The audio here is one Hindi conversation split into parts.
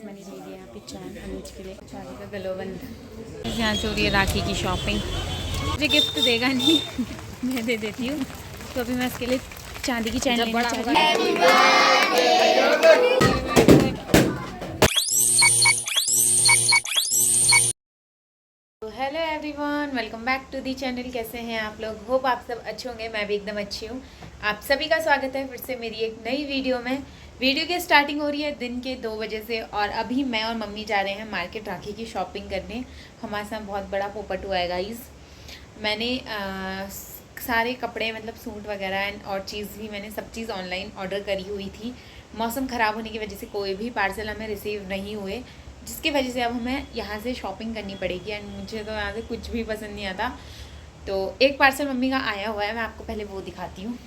मैंने ले लिया यहाँ पे चैन अनुज के लिए, शादी का गलोबंद। यहाँ से हो रही है राखी की शॉपिंग। मुझे गिफ्ट देगा नहीं मैं दे देती हूँ। तो अभी मैं इसके लिए चांदी की चैन लेना चाह रही हूँ। Hello everyone, welcome back to the channel. कैसे हैं आप लोग? होप आप सब अच्छे होंगे। मैं भी एकदम अच्छी हूँ। आप सभी का स्वागत है फिर से मेरी एक नई वीडियो में। वीडियो की स्टार्टिंग हो रही है दिन के 2 बजे से और अभी मैं और मम्मी जा रहे हैं मार्केट राखी की शॉपिंग करने। हमारे साथ बहुत बड़ा पोपट हुआ है गाइज़। मैंने सारे कपड़े मतलब सूट वगैरह और चीज़ भी मैंने सब चीज़ ऑनलाइन ऑर्डर करी हुई थी। मौसम ख़राब होने की वजह से कोई भी पार्सल हमें रिसीव नहीं हुए, जिसकी वजह से अब हमें यहाँ से शॉपिंग करनी पड़ेगी। एंड मुझे तो यहाँ से कुछ भी पसंद नहीं आता। तो एक पार्सल मम्मी का आया हुआ है, मैं आपको पहले वो दिखाती हूँ।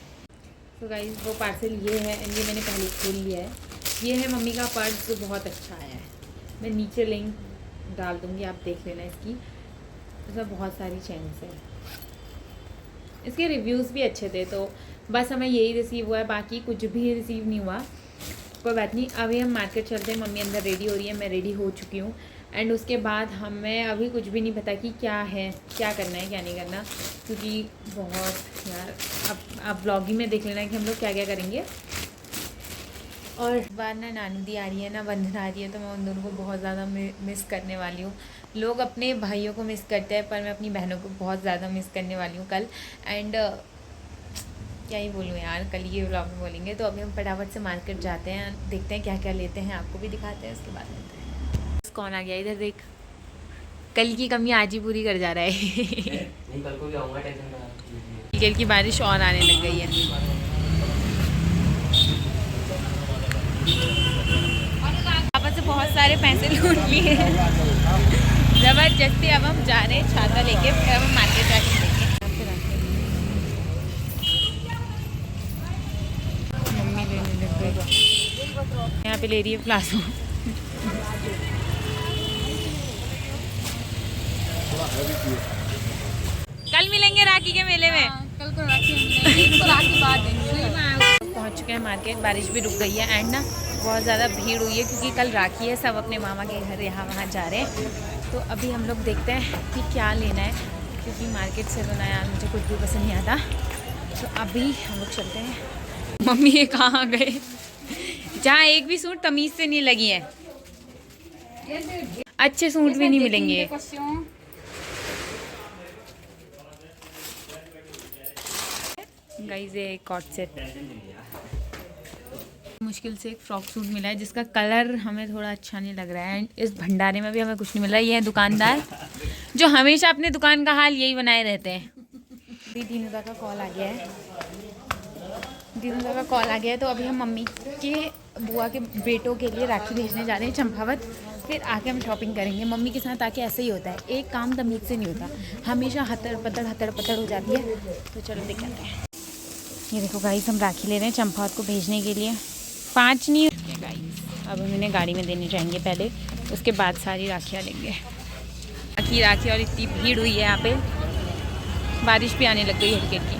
तो गाइस वो पार्सल ये है, एंड ये मैंने पहले खोल लिया है। ये है मम्मी का पर्स जो बहुत अच्छा आया है। मैं नीचे लिंक डाल दूँगी, आप देख लेना इसकी। इसमें बहुत सारी चेन्स है, इसके रिव्यूज़ भी अच्छे थे। तो बस हमें यही रिसीव हुआ है, बाकी कुछ भी रिसीव नहीं हुआ। कोई बात नहीं, अभी हम मार्केट चलते हैं। मम्मी अंदर रेडी हो रही है, मैं रेडी हो चुकी हूँ। एंड उसके बाद हमें अभी कुछ भी नहीं पता कि क्या है, क्या करना है, क्या नहीं करना, क्योंकि बहुत यार अब आप ब्लॉगिंग में देख लेना कि हम लोग क्या क्या करेंगे। और इस बार ना नानू दी आ रही है ना वंदना आ रही है, तो मैं उन दोनों को बहुत ज़्यादा मिस करने वाली हूँ। लोग अपने भाइयों को मिस करते हैं, पर मैं अपनी बहनों को बहुत ज़्यादा मिस करने वाली हूँ कल। एंड क्या ही बोलूँ यार, कल ये व्लॉग में बोलेंगे। तो अभी हम फटाफट से मार्केट जाते हैं, देखते हैं क्या क्या लेते हैं, आपको भी दिखाते हैं, उसके बाद लेते हैं। कौन आ गया इधर देख, कल की कमी आज ही पूरी कर जा रहा है। नहीं, कल को भी आऊंगा, टेंशन ना। कल की बारिश और आने लग गई है। पापा से बहुत सारे पैसे लूट लिए ज़बरदस्ती। अब हम जा रहे हैं छाता लेके, फिर हम मार्केट जाके लेंगे। मम्मी लेने लग गई, यहाँ पे ले रही है प्लाजो। कल मिलेंगे राखी के मेले में। कल को राखी मिलेंगे, राखी बाद देंगे। पहुँच चुके हैं मार्केट, बारिश भी रुक गई है। एंड ना बहुत ज़्यादा भीड़ हुई है क्योंकि कल राखी है, सब अपने मामा के घर यहाँ वहाँ जा रहे हैं। तो अभी हम लोग देखते हैं कि क्या लेना है, क्योंकि मार्केट से तो ना यार मुझे कुछ भी पसंद नहीं आता। तो अभी हम लोग चलते हैं। मम्मी ये कहाँ गए जहाँ एक भी सूट तमीज़ से नहीं लगी है, अच्छे सूट भी नहीं मिलेंगे। गाइस ये कॉट सेट मुश्किल से एक फ्रॉक सूट मिला है जिसका कलर हमें थोड़ा अच्छा नहीं लग रहा है। एंड इस भंडारे में भी हमें कुछ नहीं मिल रहा है। ये है दुकानदार जो हमेशा अपने दुकान का हाल यही बनाए रहते हैं। दीनुदा का कॉल आ गया है, दीनुदा का कॉल आ गया है। तो अभी हम मम्मी के बुआ के बेटों के लिए राखी भेजने जा रहे हैं चंपावत। फिर आके हम शॉपिंग करेंगे। मम्मी के साथ आके ऐसे ही होता है, एक काम तमीज़ से नहीं होता, हमेशा हतर पतर हो जाती है। तो चलो देख करते हैं। ये देखो गाइस, हम राखी ले रहे हैं चंपावत को भेजने के लिए। 5 नहीं गाइस, अब हम इन्हें गाड़ी में देने जाएंगे पहले, उसके बाद सारी राखियाँ लेंगे। राखी और इतनी भीड़ हुई है यहाँ पे, बारिश भी आने लग गई हल्की हल्की।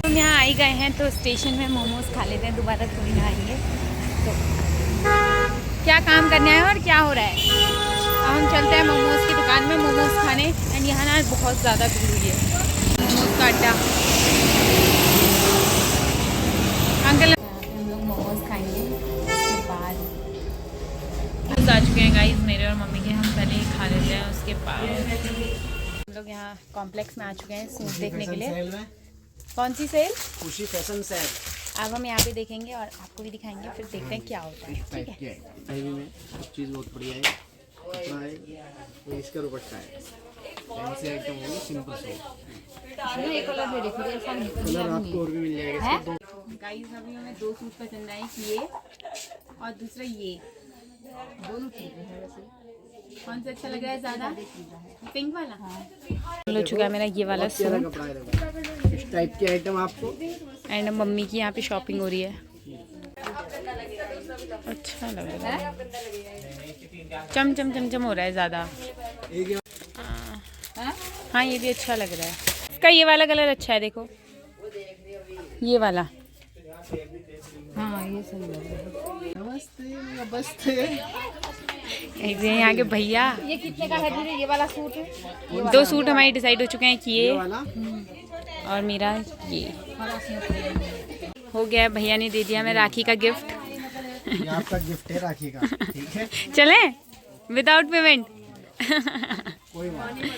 हम यहाँ आ ही गए हैं तो स्टेशन में मोमोज़ खा लेते हैं, दोबारा थोड़ी ना आएंगे। तो क्या काम करना है और क्या हो रहा है, अब हम चलते हैं मोमोज़ की दुकान में मोमोज़ खाने। एंड यहाँ ना बहुत ज़्यादा भीड़ हुई है। मोमोज़ का अड्डा, अंकल हम लोग मोमोज खाएंगे। उसके बाद आ चुके हैं गाइस मेरे और मम्मी के, हम पहले ही खा लेते हैं। उसके बाद हम लोग यहाँ कॉम्प्लेक्स में आ चुके हैं सूट देखने के लिए। कौन सी सेल? खुशी फैशन सेल। अब हम यहाँ पे देखेंगे और आपको भी दिखाएंगे, फिर देखते हैं क्या होता है। ठीक है, चीज़ बहुत बढ़िया है, ये इसका दुपट्टा है, फैंसी आइटम होगी, सिंपल सूट। कलर आपको और भी मिल जाएगा। गाइस अभी हमें 2 सूट पसंद आए, ये और दूसरा ये, दोनों ठीक है। वैसे कौन सा अच्छा लग रहा है ज़्यादा? पिंक वाला। हाँ लो चुका है मेरा ये वाला सूट। कपड़ा है, इस टाइप के आइटम आपको। एंड मम्मी की यहाँ पे शॉपिंग हो रही है। अच्छा लग रहा है, चम चम चम चम हो रहा है ज़्यादा। हाँ ये भी अच्छा लग रहा है। इसका ये वाला कलर अच्छा है, देखो ये वाला। हाँ ये सही लग रहा है। नमस्ते नमस्ते। एक यहाँ के भैया। ये कितने का है दीदी? ये वाला सूट है? 2 सूट हमारे डिसाइड हो चुके हैं कि ये वाला और मेरा ये हो गया। भैया ने दे दिया मैं राखी का गिफ्ट। ये आपका गिफ्ट है राखी का, ठीक है। चले विदाउट पेमेंट। कोई बात नहीं।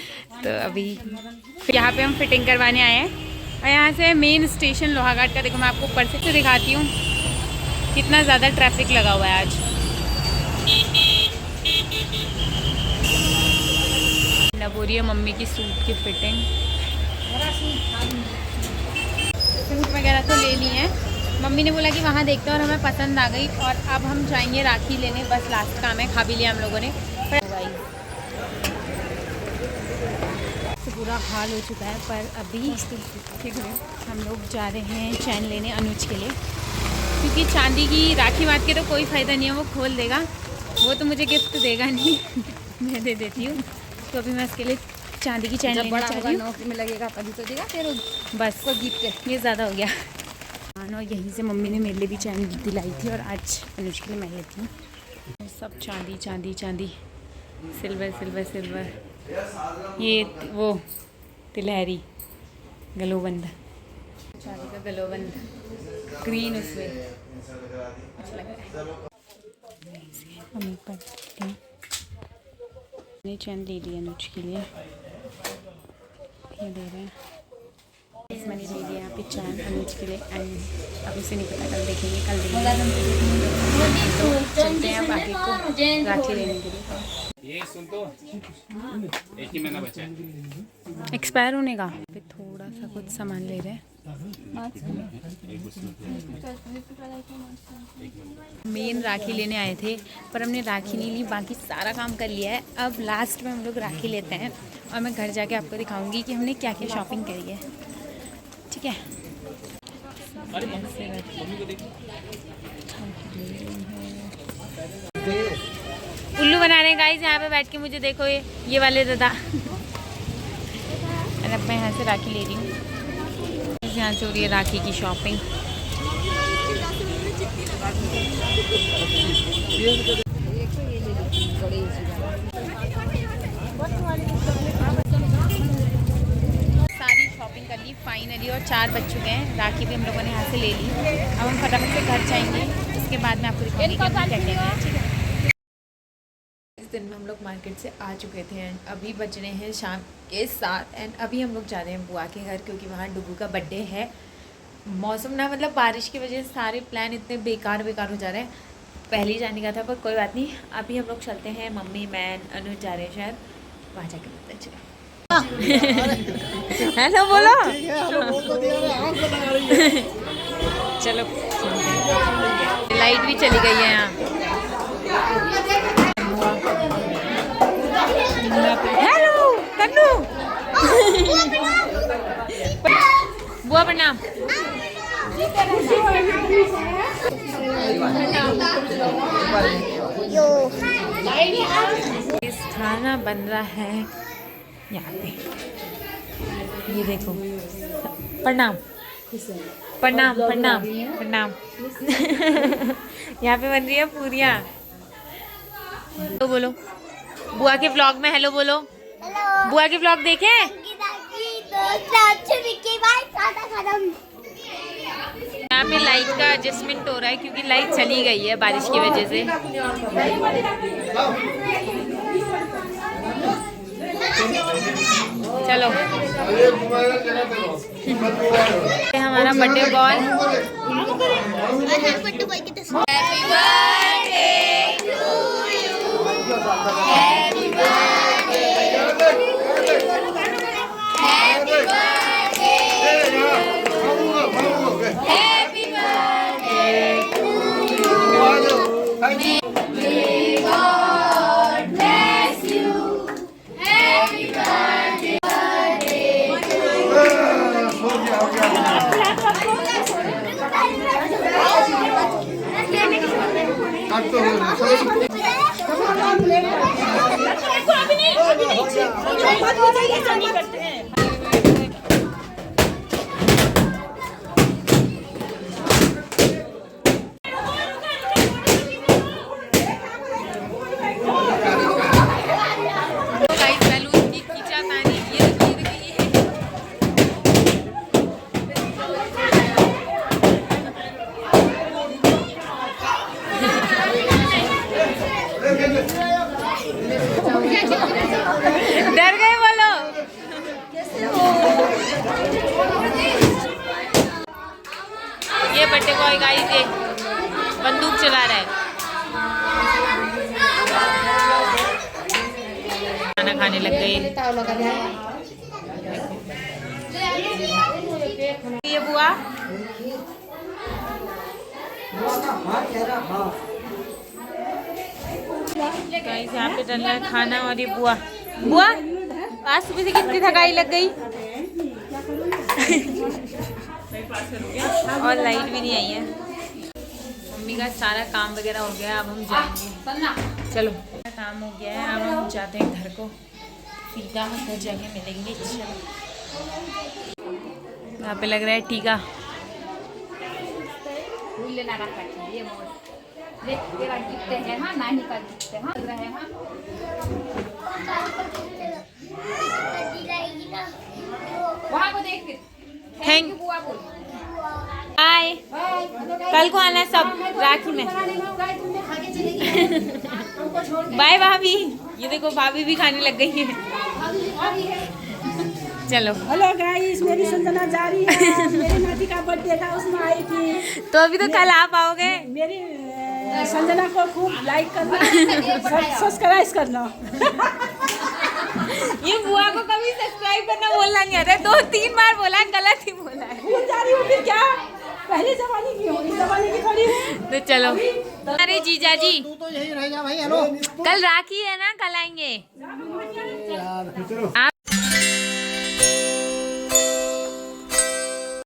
तो अभी यहाँ पे हम फिटिंग करवाने आए हैं और यहाँ से मेन स्टेशन लोहाघाट का देखो मैं आपको ऊपर से दिखाती हूँ कितना ज़्यादा ट्रैफिक लगा हुआ है आज। अब हो रही है मम्मी की सूट की फिटिंग। सूट वगैरह तो ले ली है, मम्मी ने बोला कि वहाँ देखते हैं और हमें पसंद आ गई और अब हम जाएंगे राखी लेने। बस लास्ट काम है, खा भी लिया हम लोगों ने। तो पूरा हाल हो चुका है पर अभी हम लोग जा रहे हैं चैन लेने अनुज के लिए, क्योंकि चांदी की राखी बांध के तो कोई फ़ायदा नहीं है, वो खोल देगा, वो तो मुझे गिफ्ट देगा नहीं। मैं दे देती हूँ। तो अभी मैं इसके लिए चांदी की चैन लेना चाह रही हूँ। नौकरी में लगेगा तभी तो देगा, फिर बस को गिफ्ट ये ज़्यादा हो गया। और यहीं से मम्मी ने मेरे लिए भी चैन दिलाई थी और आज अनुज के लिए मैं लेती हूँ। सब चांदी चांदी चांदी, सिल्वर सिल्वर सिल्वर। ये वो तिलहरी गलोबंद, चांदी का गलोबंद ग्रीन उसमें अच्छा लग रहा है। मम्मी पर चैन ले लिया अनुज के लिए, ये दे रहे हैं। मैंने ले लिया यहाँ पे चैन अनुज के लिए एंड अब उसे नहीं पता, कल देखेंगे, कल देखेंगे। तो चलते हैं अब आगे को राखी लेने के लिए। ये सुन तो, एक ही महीना बचा है। एक्सपायर होने का फिर थोड़ा सा कुछ सामान ले रहे हैं। मेन राखी लेने आए थे पर हमने राखी नहीं ली, बाकी सारा काम कर लिया है। अब लास्ट में हम लोग राखी लेते हैं और मैं घर जाके आपको दिखाऊंगी कि हमने क्या क्या शॉपिंग करी है, ठीक है। उल्लू बना रहे हैं गाइस यहाँ पे बैठ के, मुझे देखो ये वाले दादा। और अब मैं यहाँ से राखी ले रही हूँ, यहाँ से हो रही है राखी की शॉपिंग। सारी शॉपिंग कर ली फाइनली और 4 बज चुके हैं। राखी भी हम लोगों ने यहाँ से ले ली। अब हम फटाफट से घर जाएंगे, उसके बाद मैं आपको दिखाऊंगी कि हम क्या क्या है, ठीक है। इस दिन में हम लोग मार्केट से आ चुके थे एंड अभी बज रहे हैं शाम के 7 एंड अभी हम लोग जा रहे हैं बुआ के घर, क्योंकि वहाँ डुगू का बर्थडे है। मौसम ना मतलब बारिश की वजह से सारे प्लान इतने बेकार हो जा रहे हैं। पहले ही जाने का था पर कोई बात नहीं, अभी हम लोग चलते हैं। मम्मी मैं अनुज जा रहे हैं शायद, वहाँ जाके पता चले। हेलो बोलो। चलो लाइट भी चली गई है यहाँ। हेलो कन्नू। बुआ प्रणाम। इस खाना बन रहा है यहाँ पे, ये देखो। प्रणाम प्रणाम प्रणाम प्रणाम। यहाँ पे बन रही है पूरियाँ। तो बोलो बुआ के व्लॉग में हेलो बोलो। बुआ के व्लॉग देखे? यहाँ पे लाइट का एडजस्टमेंट हो रहा है क्योंकि लाइट चली गई है बारिश की वजह से। चलो हमारा बर्थडे बॉय। डर गए बोलो। ये बर्थडे बॉय गाइस ये बंदूक चला रहा है। खाना खाने लग गए। ये बुआ गाइस यहाँ पे चल रहा है खाना। और ये बुआ आज सुबह से कितनी थकाई लग गई। और लाइट भी नहीं आई है। मम्मी का सारा काम वगैरह हो गया, अब हम जाएंगे। चलो काम हो गया है, अब हम जाते हैं घर को। सीधा घर जाके मिलेंगे। चलो यहाँ पे लग रहा है टीका। वहाँ को देख फिर। थैंक बुआ बोल। बाय। कल को आना सब राखी में। बाय भाभी। ये देखो भाभी भी खाने लग गई है। चलो हेलो गाइस, मेरी संजना जा रही है। मेरी नाती का बर्थडे था, उसमें आई थी। तो अभी तो कल आप आओगे। मेरी संजना को खूब लाइक करना, सब्सक्राइब करना। ये बुआ को कभी सब्सक्राइब करना बोलना नहीं आता है। 2-3 बार बोला, गलत ही बोला है। भूल जा रही हूँ फिर क्या, पहले जमाने की हो, इस जमाने की थोड़ी है। तो चलो। अरे जीजा जी तू तो यही रह जा भाई। हेलो कल राखी है ना, कल आएंगे। आप